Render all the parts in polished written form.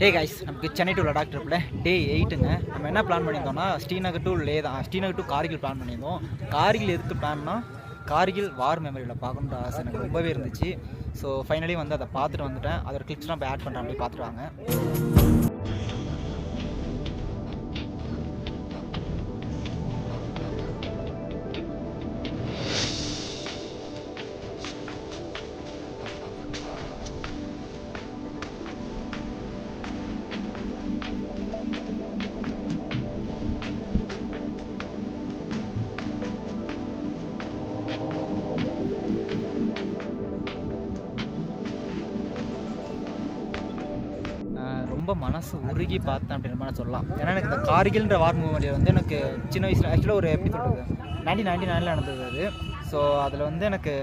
Hey guys, நமக்கு Chennai to Ladakh ட்ரிப்பில் டே 8ங்க. நம்ம என்ன பிளான் பண்ணியிருந்தோம்னா Srinagar to Srinagar to Kargil plan பண்ணியிருந்தோம். கார்கில் எதுக்கு பிளான்னா கார்கில் வார் மெமரியில் பார்க்கணுன்ற ஆசை எனக்கு ரொம்பவே இருந்துச்சு. ஸோ ஃபைனலி வந்து அதை பார்த்துட்டு வந்துட்டேன். அதோட கிளிப்ஸ்லாம் போய் ஆட் பண்ணுறேன், அப்படி பார்த்துட்டு வாங்க. ரொம்ப மனசு உருகி பார்த்தேன் அப்படின்ற மாதிரி சொல்லலாம். ஏன்னா எனக்கு இந்த கார்கில்ன்ற வார் மூமெண்ட் வந்து எனக்கு சின்ன வயசில் ஆக்சுவலாக ஒரு எப்படி சொல்கிறது 1999 நடந்தது அது. ஸோ அதில் வந்து எனக்கு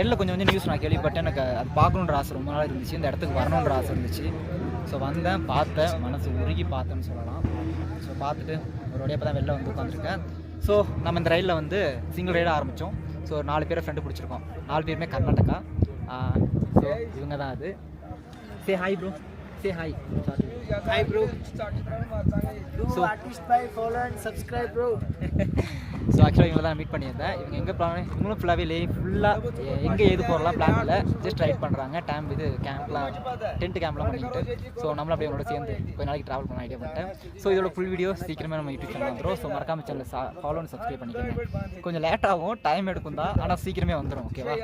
எல்லாம் கொஞ்சம் நியூஸ் நான் கேள்விப்பட்டேன். எனக்கு அது பார்க்கணுன்ற ஆசை ரொம்ப நாள் இருந்துச்சு, இந்த இடத்துக்கு வரணுன்ற ஆசை இருந்துச்சு. ஸோ வந்தேன், பார்த்தேன், மனசு உருகி பார்த்தேன்னு சொல்லலாம். ஸோ பார்த்துட்டு ஒரு வழியாக தான் வெளில வந்து உட்காந்துருக்கேன். ஸோ நம்ம இந்த ரயிலில் வந்து சிங்கிள் ரைடாக ஆரம்பித்தோம். ஸோ 4 பேரை ஃப்ரெண்டு பிடிச்சிருக்கோம். 4 பேருமே கர்நாடகா. ஸோ இவங்க தான் அது. Say hi bro, say hi. Hi bro. So artist by follow and subscribe bro. So ஆக்சுவலாக இவங்களை தான் மீட் பண்ணியிருந்தேன். இவங்க எங்கே பிளான் இவங்களும் ஃபுல்லாக எங்கே எது போகலாம் பிளான் இல்லை, ஜஸ்ட் ரைட் பண்ணுறாங்க. இது கேம்ப்லாம் டென்ட் கேம்ப்லாம் பண்ணிக்கிட்டு. ஸோ நம்மளும் அப்படியே அவங்களோட சேர்ந்து கொஞ்ச நாளைக்கு ட்ராவல் பண்ண ஐடியா பண்ணிட்டேன். ஸோ இதோட ஃபுல் வீடியோ சீக்கிரமே நம்ம யூடியூப் சேனல் வந்துடும். ஸோ மறக்காம சேனல் ஃபாலோ அண்ட் சப்ஸ்கிரைப் பண்ணிக்கோங்க. கொஞ்சம் லேட் ஆகும், டைம் எடுக்கும் தான், ஆனால் சீக்கிரமே வந்துடும். ஓகேவா?